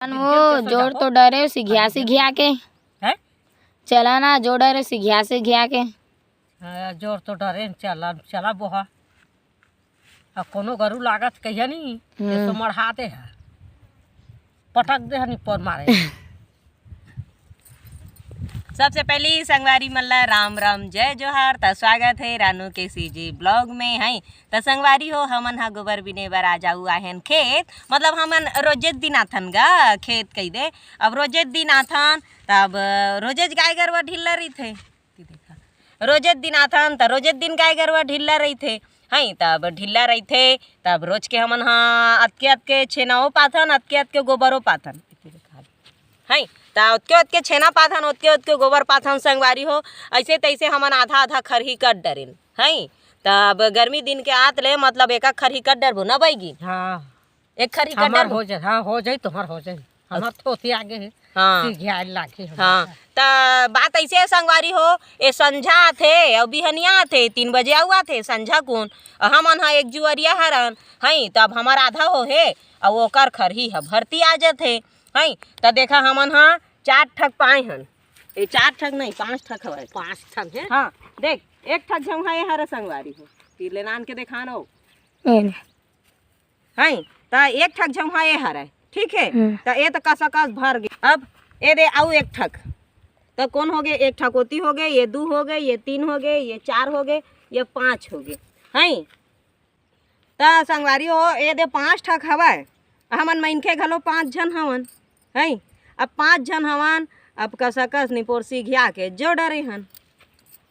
वो जोड़ तो डरे सिघिया के है चला ना जो डरे सिघिया के जोर तो डरे चला चला बोहा अब कोनो गरु लागत कहिया नहीं ये तो मढ़ा दे है पटक दे है पर मारे। सबसे पहली संगवारी मल्ला राम राम जय जोहार। त स्वागत है रानू के सीजी ब्लॉग में है। त संगवारी हो हमन हा गोबर बिने बर आ जाऊ आहन खेत, मतलब हमन रोजे दिन आथन गा खेत कही दे। अब रोजे दिन आथन तब रोजे गाय गरवा ढिल्ला रही थे, रोजे दिन आथन त रोजे दिन गाय गरवा ढिल्ला रही थे है। तब ढिल्ला रही थे तब रोज के हमन हा अतके छेनाओ पाथन अतके गोबरो पाथन है। उतके छेना पाथन उतके गोबर पाथन संगवारी हो। ऐसे तैसे हमन आधा खरही कट डरेन है। तब गर्मी दिन के आत ले मतलब एक खरही कट डरबो ना बैगी। हाँ एक खरही कट डर हो जाए। हाँ हो जाए तुम्हार हो जाए हमार थोती आगे है। हाँ लागे हाँ त बात ऐसे संगवारी हो। ए संझा थे और बिहनिया थे 3 बजे आउआ थे संझा कौन हमन हा एक जुअरिया हरन है। तब हमार आधा हो है और ओकर खरही है भरती आ जाते है। त देखा हमन हा 4 ठक पाए हन। ये 4 ठक नहीं 5 ठक हवे 5 ठक है। हाँ देख एक ठक झमहाए हर संगवारी हो तीर ले नान के देखा नो है। त एक ठक झमहाए हर ठीक है। त ये तो कसकस भर गए। अब ये दे आउ एक ठक तो कौन हो गए, एक ठकोती हो गए, ये 2 हो गए, ये 3 हो गए, ये 4 हो गए, ये 5 हो गए हैं। त संगवारी हो ये दे 5 ठक हवय। हमन मनखे घलो 5 जन हवन है। अब 5 जन हवन अब कसकस निपोरसी घिया के जो डरे हन।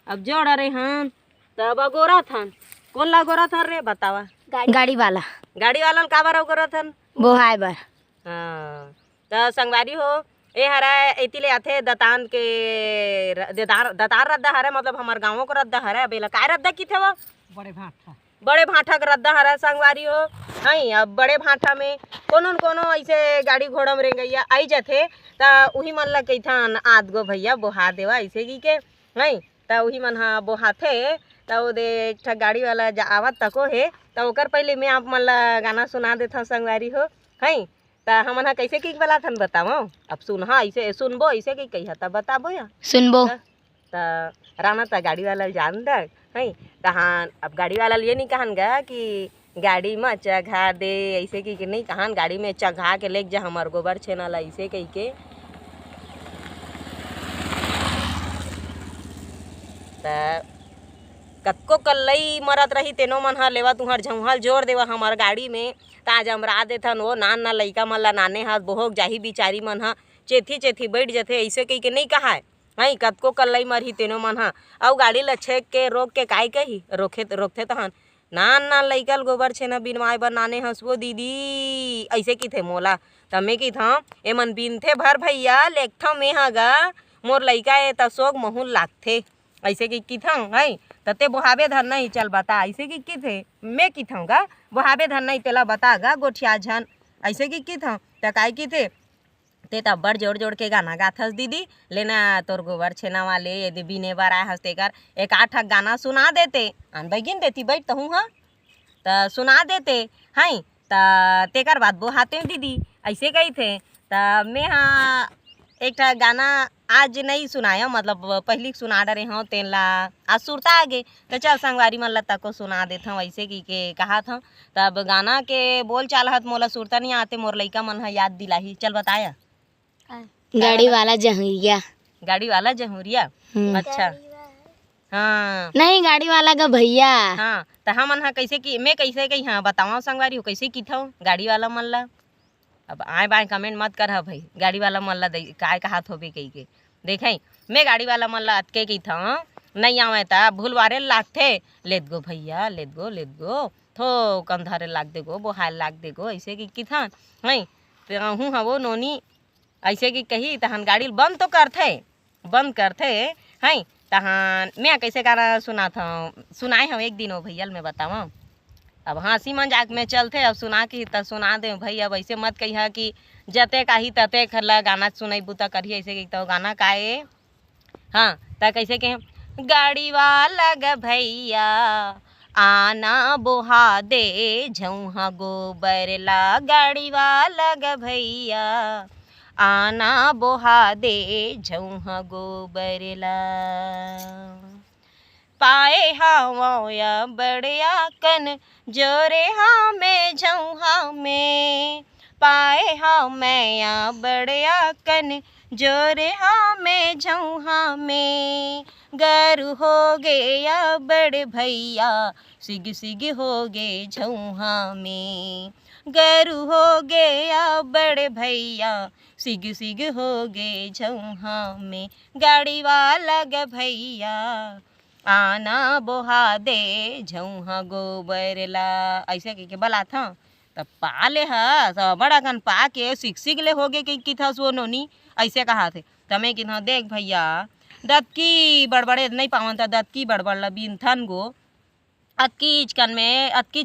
अब जो डरे हन तब अगोरा थन कौन ला गोरा थन रे बतावा। गाड़ी वाला काबर अगोरा थन बोहाय बर। हाँ त संगवारी हो ए हरा एतिले आथे दतान के दतार रद्दा हरे मतलब हमार गाँवों को रद्दा हरे। अब एला काय रद्दा की थे वो बड़े भाठा का रद्दा हरा संगवारी हो है। अब बड़े भाठा में कोनो ऐसे गाड़ी घोड़ा में रेंगैया आई जाथे त उही मन ला कहिथन आद गो भैया बोहा देवा ऐसे की के है। त उही मन हा बोहाथे त ओ दे एक ठा गाड़ी वाला आवत तको है त ओकर पहले मैं आप मन ला गाना सुना देथा संगवारी हो है। त हमन हा कैसे की वाला थन बताओ। अब सुनहा ऐसे सुनबो ऐसे की कहिया त बताबो या सुनबो त राना त गाड़ी वाला जान दे है। कहान अब गाड़ी वाला लिए नहीं कहन गा कि गाड़ी में चघा दे ऐसे की नहीं कहन गाड़ी में चघा के लेके जा हमार गोबर छेना ला ऐसे कही के। त कतको कल्लई मरत रही तेनो मन हा लेवा तुहर झंहल जोड़ देवा हमार गाड़ी में ताज अमरा देथन। वो नान लइका मन ला नाने हाथ बोहोक जाही बिचारी मन हा चेथी बैठ जाथे ऐसे कही के नहीं कहा है। कतको कल्लई मरही तेनो मन हा अउ गाड़ी ला छेक के रोक के काय कही रोकथे तहन नान लइकल गोबर छेना बिनवाए बर नाने हंसबो दीदी ऐसे की थे मोला तमे की था ए मन बिनथे भर भैया लेखथा में हागा मोर लइका ए त सोग महूल लागथे ऐसे की था है। तते बोहाबे धर नहीं चल बता ऐसे की थे मैं की थाऊंगा बोहाबे धर नहीं तेला बतागा गोठिया झन ऐसे की था त काय की थे ते तब बड़ जोड़ के गाना गाथस दीदी लेना तोर गोबर छेना वाले यदि बिने बार आए हंसते कर एक 8 गाना सुना देते आन बैगिन देती बैठ तो हूँ हाँ त सुना देते हैं। त तेकर बाद बोहाते दीदी ऐसे गई थे। त मैं हाँ एक गाना आज नहीं सुनाया मतलब पहली सुना डरे हूँ तेन ला आज सुरता आगे तो चल संगवारी मन ला तको सुना देता हूँ ऐसे की के कहा था। तब गाना के बोल चाल हत मोला सुरता नहीं आते मोर लइका मन हा याद दिलाही चल बताया। गाड़ी वाला जहुरिया अच्छा हाँ नहीं गाड़ी वाला का भैया। हाँ तो हमन हा कैसे की मैं कैसे कही हाँ बतावा संगवारी हो कैसे की था गाड़ी वाला मन ला। अब आए बाएँ कमेंट मत कर भाई गाड़ी वाला मन ला काय कहात होबे कही के देख मैं गाड़ी वाला मन ला अतके की था नहीं आवे ता भूलवारे लागथे लेत गो भैया लेत गो थो कंधारे लाग दे गो बोहाल लाग दे गो ऐसे की था है। हूँ हवो नोनी ऐसे की कही तहन गाड़ी बंद तो करथे है। तहन मैं कैसे गाना सुनाए हम एक दिन हो भैया मैं बतावा। अब हंसी मजाक में चलते अब सुना के त सुना दे भाई। अब ऐसे मत कहिया कि जते काही तते खला गाना सुनाई बुता करिए ऐसे की तो गाना काए हाँ त कैसे के गाड़ी वाला ग भैया आना बोहा दे झौहा गोबर ला गाड़ी वाला ग भैया आना बोहा दे झौहा गोबर ला। पाए हावया बड़िया कन जोरे हाँ में झौहा में, पाए हाँ मैया बड़िया कन जोरे हाँ में झौहा में। गरु हो गया बड़े भैया सिग सिग हो गे झौहा में, गरु हो गया बड़े भैया सिग सिग हो गे झौहा में। गाड़ी वाला ग भैया आना बोहा दे झौहा गोबर ला। ऐसे कह के बला था तब पा ले हस बड़ा कन पा के सिग ले हो गे कि था सो नोनी ऐसे कहा थे। तमें कि देख भैया दतकी बड़बड़े नहीं पावन था, दतकी बड़बड़ ला बीन थन गो अतकीच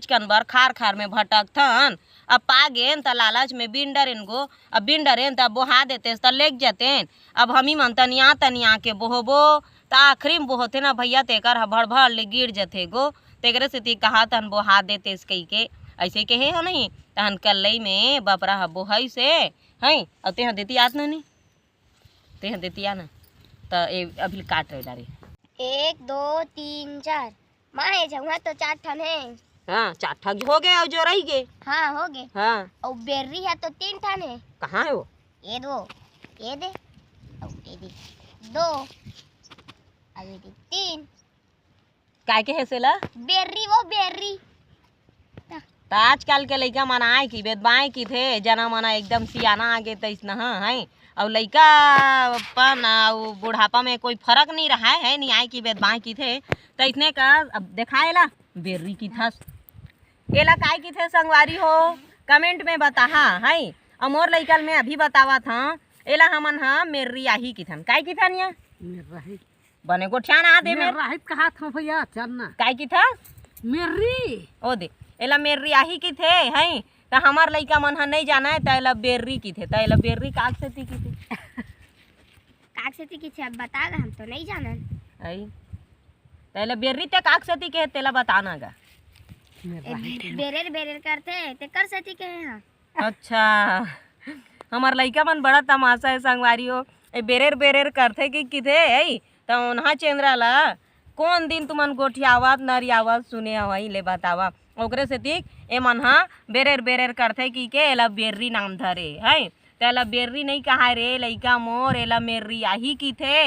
कन बर खार खार में भटक थन। अब पा गेन त लालच में बिंडरेन गो, अब बिंडरेन तब बोहा देते त लेग जतेन। अब हमी मन तनिया के बोहबो त आखिरी में बोहोते ना भैया तेकर भड़ भड़ ले गिर जथे गो। तेकरे से ती कहा तन बोहा देते कही के ऐसे कहे हो नहीं तहन कल्लई में बपरा बोहई से हैं और तेह देती आत नहीं तेह देती आ ना तो ए अभी काट रहे डारे 1 2 3 4 माँ ये झौहा तो 4 ठन है। हाँ 4 ठग हो गए और जो रही गए। हाँ हो गए। हाँ और बेर्री है तो 3 ठन है। कहाँ है वो? ये दो ये दे और ये दे 2 और ये दे 3। काय के हेसेला बेर्री वो बेर्री तो आजकल के लइका मन आए की बेद बाएँ की थे जना मना एकदम सियाना आगे तैसना है और लइका पन और बुढ़ापा में कोई फर्क नहीं रहा है नहीं आए की बेद बाएँ की थे तो इसने का अब दिखाएला बेर्री की था एला काय की थे संगवारी हो कमेंट में बताहा है। और मोर लइकल में अभी बतावा था एला हमन हा मेर्री आही की थन काय की थन या मेर्राहित बने गोठिया ना दे मेर्राहित कहा था भैया चलना काय की था मेर्री ओ दे एला मेर्री आही की थे हैं तो हमार लइका मन हा नहीं जाना है तो एला बेर्री की थे तो एला बेर्री काग से की थे काग से की छे अब बता हम तो नहीं जानन आई तो एला बेर्री ते काग से के तेला बताना गा बेरेर बेरेर करते ते कर सती के हां। अच्छा हमार लइका मन बड़ा तमाशा है संगवारी हो ए बेरेर बेरेर करथे कि थे आई तो उन्हा चेंद्रा ला कौन दिन तुमन गोठियावत नरियावत सुने हवई ले बतावा ओकरे से ठीक ए मन हा बेरेर बेरेर करथे कि के एला बेर्री नाम धरे है तो एला बेर्री नहीं कहा रे लइका मोर एला मेर्री आही की थे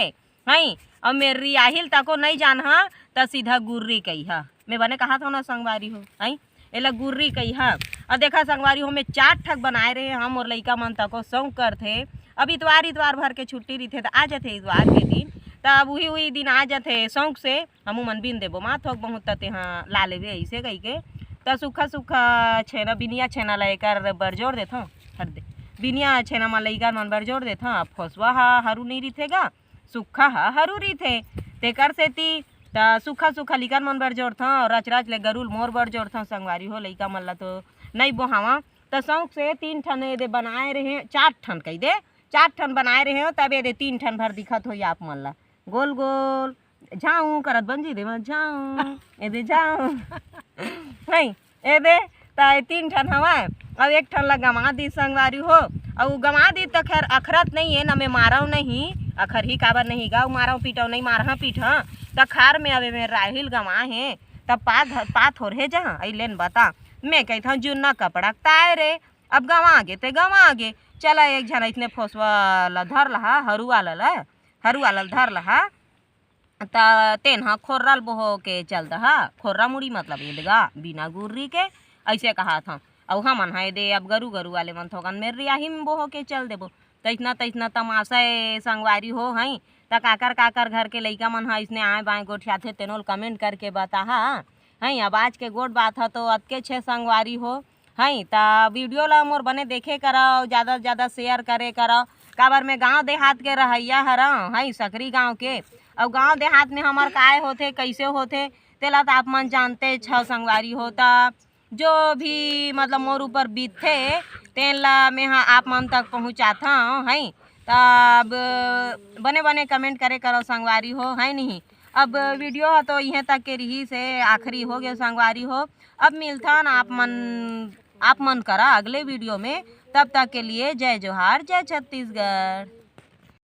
है। और मेर्री आहिल तको नहीं जान हा त सीधा गुर्री कही हा मैं बने कहा था ना संगवारी हो है एला गुर्री कही हा। और देखा संगवारी हो में 4 ठग बनाए रहे हम और लइका मन तको सौंग कर थे। अब इतवार भर के छुट्टी रही थे तो आ जाते इतवार के दिन तब वही दिन आ जाते शौक से हमू मन बिन देबो माँ थोक बहुत तते हाँ ला लेबे ऐसे कही के तो सूखा छेना बिनिया छेना लेकर बरजोड़ देता हर दे बिनिया छेना मा लइका मन बरजोड़ देता फसवा हरू नहीं रहीथेगा सूखा हरू रहीथे तेकर सेती त सूखा लिकर मन बरजोड़ था और रच ले गरुल मोर बरजोड़ था संगवारी हो लइका मन ला तो नहीं बोहावा तो शौक से 3 ठन दे बनाए रहे 4 ठन कही दे 4 ठन बनाए रहे हो तब ये 3 ठन भर दिखत हो आप मन ला गोल गोल जाऊँ करत बन जी दे जाऊँ ए दे जाऊँ नहीं ए दे तो 3 ठन हवा अब 1 ठन ला गमा दी संगवारी हो और गमा दी तो खैर अखरत नहीं है ना मैं माराऊ नहीं अखर ही काबर नहीं गाँव माराऊ पीटाऊ नहीं मारा पीठ तो खार में अबे मैं राहिल गमा है तब पात हो रहे जहाँ आई लेन बता मैं कहता हूँ जुन्ना कपड़ा ताए रे अब गवा आगे ते गवा आगे चला एक झन इतने फसवा ला धर लहा हरू वाला धर लहा तेन हाँ खोर्राल बोहो के चल दहा खोर्रा मुड़ी मतलब ये देगा बिना गुर्री के ऐसे कहा था और हमन है दे अब गरु वाले मन थोकन मेरी आही में बोहो के चल देबो तैसना तमाशा संगवारी हो हैं त काकर घर के लइका मन है इसने आए बाएँ गोठियाथे तेनोल कमेंट करके बता हैं। अब आज के गोट बात है तो अतके छे संगवारी हो हैं त वीडियो ला मोर बने देखे करो ज़्यादा से ज़्यादा शेयर करे करो काबर में गांव देहात के रहैया हर हैं सकरी गांव के और गांव देहात में हमार काय होथे कैसे होथे तेला तो आप मन जानते छ संगवारी होता जो भी मतलब मोर ऊपर बीतथे तेन ला मैं हाँ आप मन तक पहुँचाता हैं तब बने कमेंट करे करो संगवारी हो है नहीं। अब वीडियो तो यहीं तक के रही से आखिरी हो गया संगवारी हो अब मिलता ना आप मन करा अगले वीडियो में तब तक के लिए जय जोहार, जय छत्तीसगढ़।